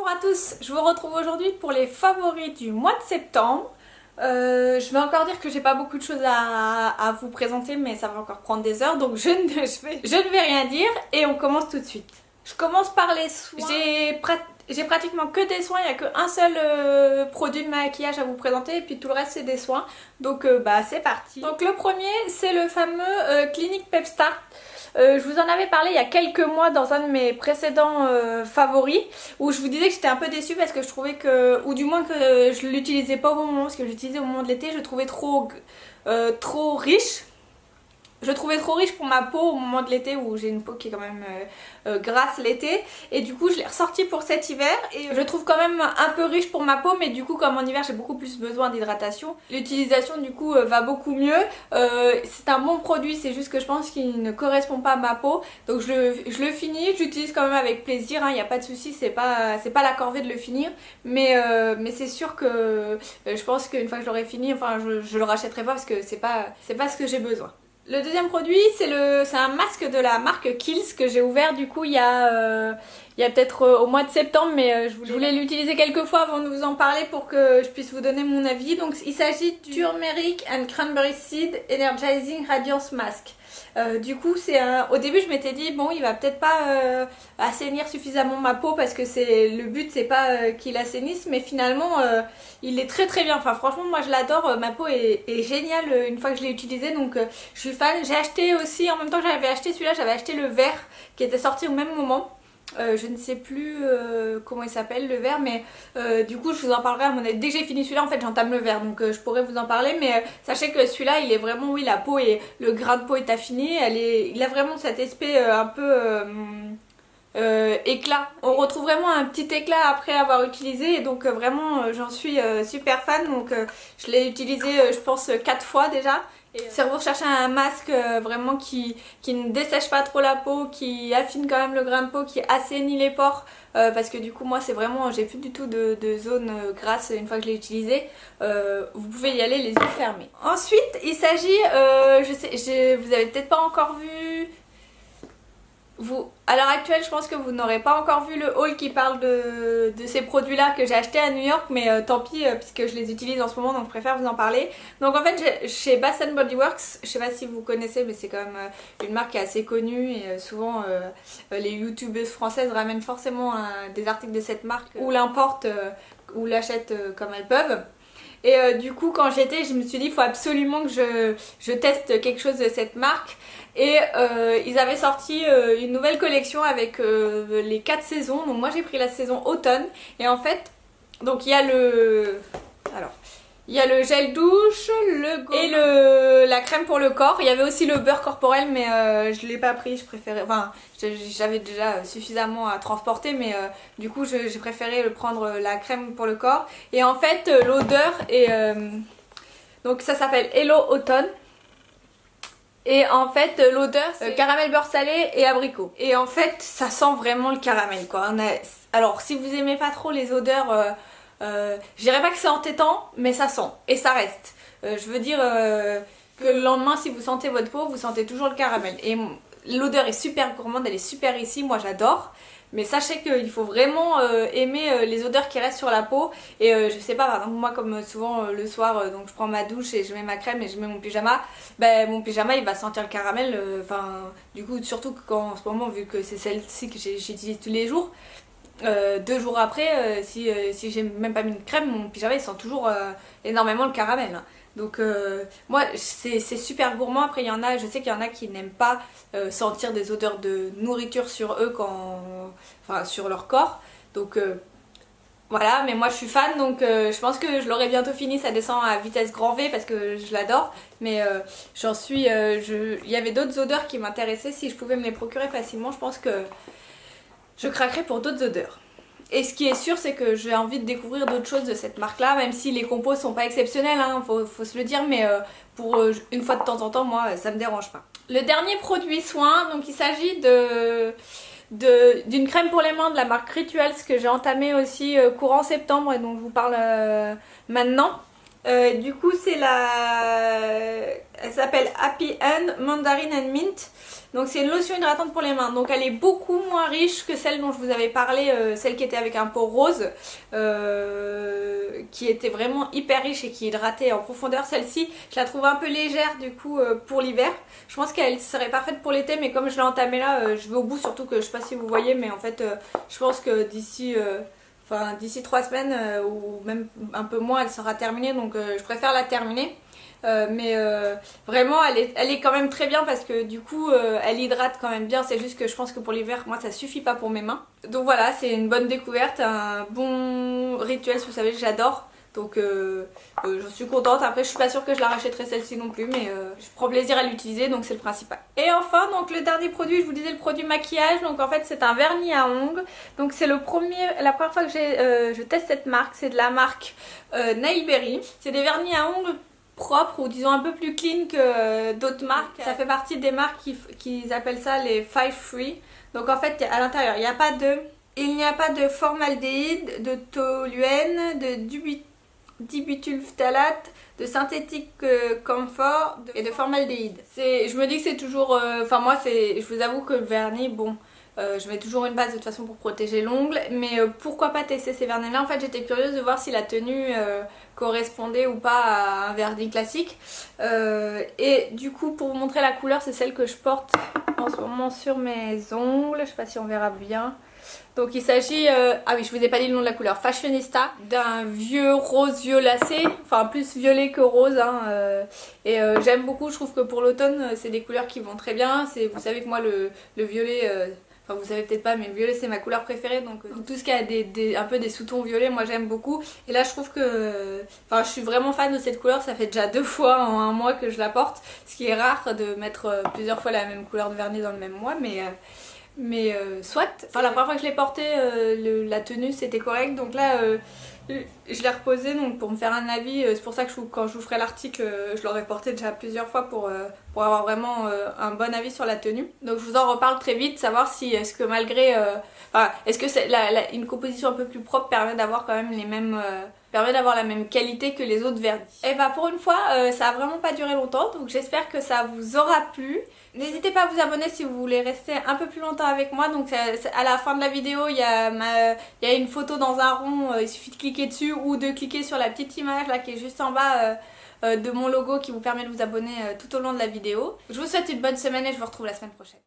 Bonjour à tous, je vous retrouve aujourd'hui pour les favoris du mois de septembre. Je vais encore dire que j'ai pas beaucoup de choses à vous présenter, mais ça va encore prendre des heures, donc je ne vais rien dire et on commence tout de suite. Je commence par les soins. J'ai pratiquement que des soins, il n'y a qu'un seul produit de maquillage à vous présenter et puis tout le reste c'est des soins. Donc c'est parti. Donc le premier c'est le fameux Clinique Pep Start. Je vous en avais parlé il y a quelques mois dans un de mes précédents favoris où je vous disais que j'étais un peu déçue parce que je trouvais que, ou du moins que je l'utilisais pas au bon moment parce que j'utilisais au moment de l'été, je le trouvais trop riche. Je le trouvais trop riche pour ma peau au moment de l'été où j'ai une peau qui est quand même grasse l'été. Et du coup je l'ai ressorti pour cet hiver et je le trouve quand même un peu riche pour ma peau. Mais du coup comme en hiver j'ai beaucoup plus besoin d'hydratation, l'utilisation du coup va beaucoup mieux. C'est un bon produit, c'est juste que je pense qu'il ne correspond pas à ma peau. Donc je le finis, j'utilise quand même avec plaisir, il n'y a pas de souci, c'est pas la corvée de le finir. Mais c'est sûr que je pense qu'une fois que je l'aurai fini, enfin je le rachèterai pas parce que c'est pas ce que j'ai besoin. Le deuxième produit c'est un masque de la marque Kiehl's que j'ai ouvert du coup il y a peut-être au mois de septembre, mais je voulais l'utiliser quelques fois avant de vous en parler pour que je puisse vous donner mon avis. Donc il s'agit du Turmeric and Cranberry Seed Energizing Radiance Mask. Du coup au début je m'étais dit bon il va peut-être pas assainir suffisamment ma peau parce que le but c'est pas qu'il assainisse, mais finalement il est très très bien. Enfin franchement moi je l'adore, ma peau est géniale une fois que je l'ai utilisé, donc je suis fan. J'ai acheté aussi, en même temps que j'avais acheté celui-là, j'avais acheté le vert qui était sorti au même moment. Je ne sais plus comment il s'appelle le vert, mais du coup je vous en parlerai à mon avis. Dès que j'ai fini celui-là en fait j'entame le vert, donc je pourrais vous en parler, mais sachez que celui-là il est vraiment, oui, la peau et le grain de peau est affiné, il a vraiment cet aspect un peu éclat. On retrouve vraiment un petit éclat après avoir utilisé, et donc vraiment j'en suis super fan. Donc je l'ai utilisé je pense 4 fois déjà. Si vous recherchez un masque vraiment qui ne dessèche pas trop la peau, qui affine quand même le grain de peau, qui assainit les pores, parce que du coup moi c'est vraiment, j'ai plus du tout de zone grasse une fois que je l'ai utilisé, vous pouvez y aller les yeux fermés. Ensuite il s'agit, vous avez peut-être pas encore vu, à l'heure actuelle je pense que vous n'aurez pas encore vu le haul qui parle de ces produits là que j'ai acheté à New York, mais tant pis puisque je les utilise en ce moment, donc je préfère vous en parler. Donc en fait chez Bath & Body Works, je sais pas si vous connaissez mais c'est quand même une marque qui est assez connue et souvent les youtubeuses françaises ramènent forcément des articles de cette marque ou l'importent ou l'achètent comme elles peuvent. Et du coup quand j'étais, je me suis dit il faut absolument que je teste quelque chose de cette marque. Et ils avaient sorti une nouvelle collection avec les 4 saisons. Donc moi j'ai pris la saison automne. Et en fait, donc il y a il y a le gel douche, et la crème pour le corps. Il y avait aussi le beurre corporel, mais je l'ai pas pris, je préférais, enfin j'avais déjà suffisamment à transporter, mais du coup j'ai préféré prendre la crème pour le corps. Et en fait l'odeur est donc ça s'appelle Hello Automne. Et en fait l'odeur c'est caramel beurre salé et abricot. Et en fait ça sent vraiment le caramel quoi. Alors si vous aimez pas trop les odeurs, je dirais pas que c'est entêtant, mais ça sent et ça reste. Je veux dire que le lendemain si vous sentez votre peau, vous sentez toujours le caramel. Et l'odeur est super gourmande, elle est super ici, moi j'adore. Mais sachez qu'il faut vraiment aimer les odeurs qui restent sur la peau. Et je sais pas, par exemple moi comme souvent le soir, donc je prends ma douche et je mets ma crème et je mets mon pyjama. Mon pyjama il va sentir le caramel, du coup surtout qu'en ce moment vu que c'est celle-ci que j'utilise tous les jours. 2 jours après, si j'ai même pas mis de crème, mon pyjama il sent toujours énormément le caramel. Donc moi c'est super gourmand. Après il y en a, je sais qu'il y en a qui n'aiment pas sentir des odeurs de nourriture sur eux sur leur corps. Donc voilà, mais moi je suis fan, donc je pense que je l'aurai bientôt fini. Ça descend à vitesse grand V parce que je l'adore. Mais il y avait d'autres odeurs qui m'intéressaient. Si je pouvais me les procurer facilement, je pense que je craquerai pour d'autres odeurs. Et ce qui est sûr c'est que j'ai envie de découvrir d'autres choses de cette marque là, même si les compos sont pas exceptionnels, faut se le dire, mais pour une fois de temps en temps moi ça me dérange pas. Le dernier produit soin, donc il s'agit d'une crème pour les mains de la marque Rituals que j'ai entamée aussi courant septembre et dont je vous parle maintenant. Du coup c'est elle s'appelle Happy Hand Mandarin and Mint. Donc c'est une lotion hydratante pour les mains. Donc elle est beaucoup moins riche que celle dont je vous avais parlé, celle qui était avec un pot rose, qui était vraiment hyper riche et qui hydratait en profondeur. Celle-ci, je la trouve un peu légère du coup pour l'hiver. Je pense qu'elle serait parfaite pour l'été, mais comme je l'ai entamée là, je vais au bout, surtout que je sais pas si vous voyez, mais en fait je pense que d'ici 3 semaines ou même un peu moins elle sera terminée, donc je préfère la terminer. Vraiment elle est quand même très bien parce que du coup elle hydrate quand même bien. C'est juste que je pense que pour l'hiver moi ça suffit pas pour mes mains. Donc voilà, c'est une bonne découverte, un bon rituel, vous savez j'adore. Donc je suis contente. Après je suis pas sûre que je la rachèterai celle-ci non plus, mais je prends plaisir à l'utiliser, donc c'est le principal. Et enfin donc le dernier produit, je vous disais le produit maquillage. Donc en fait c'est un vernis à ongles. Donc c'est la première fois que je teste cette marque. C'est de la marque Nailberry. C'est des vernis à ongles propres ou disons un peu plus clean que d'autres marques. Ça fait partie des marques qui appellent ça les 5 free. Donc en fait à l'intérieur il n'y a pas de formaldéhyde, de toluène, de dibutylphtalate, de synthétique camphor et de formaldéhyde. Je me dis que c'est toujours... Enfin moi je vous avoue que le vernis, bon... je mets toujours une base de toute façon pour protéger l'ongle, mais pourquoi pas tester ces vernis là. En fait j'étais curieuse de voir si la tenue correspondait ou pas à un vernis classique, et du coup pour vous montrer la couleur, c'est celle que je porte en ce moment sur mes ongles. Je sais pas si on verra bien. Donc il s'agit, ah oui je vous ai pas dit le nom de la couleur, Fashionista, d'un vieux rose violacé, enfin plus violet que rose hein, et j'aime beaucoup. Je trouve que pour l'automne c'est des couleurs qui vont très bien. Vous savez que moi le violet, enfin vous savez peut-être pas, mais le violet c'est ma couleur préférée, donc tout ce qui a un peu des sous-tons violets moi j'aime beaucoup. Et là je trouve que, enfin je suis vraiment fan de cette couleur. Ça fait déjà 2 fois en un mois que je la porte, ce qui est rare de mettre plusieurs fois la même couleur de vernis dans le même mois, mais soit. Enfin la première fois que je l'ai porté, la tenue c'était correct, donc là je l'ai reposé donc pour me faire un avis. C'est pour ça que quand je vous ferai l'article, je l'aurais porté déjà plusieurs fois pour avoir vraiment un bon avis sur la tenue. Donc je vous en reparle très vite, savoir si est-ce que malgré est-ce que une composition un peu plus propre permet d'avoir quand même les mêmes permet d'avoir la même qualité que les autres vernis. Et bah pour une fois ça a vraiment pas duré longtemps, donc j'espère que ça vous aura plu. N'hésitez pas à vous abonner si vous voulez rester un peu plus longtemps avec moi. Donc à la fin de la vidéo il y a une photo dans un rond, il suffit de cliquer dessus ou de cliquer sur la petite image là qui est juste en bas de mon logo qui vous permet de vous abonner tout au long de la vidéo. Je vous souhaite une bonne semaine et je vous retrouve la semaine prochaine.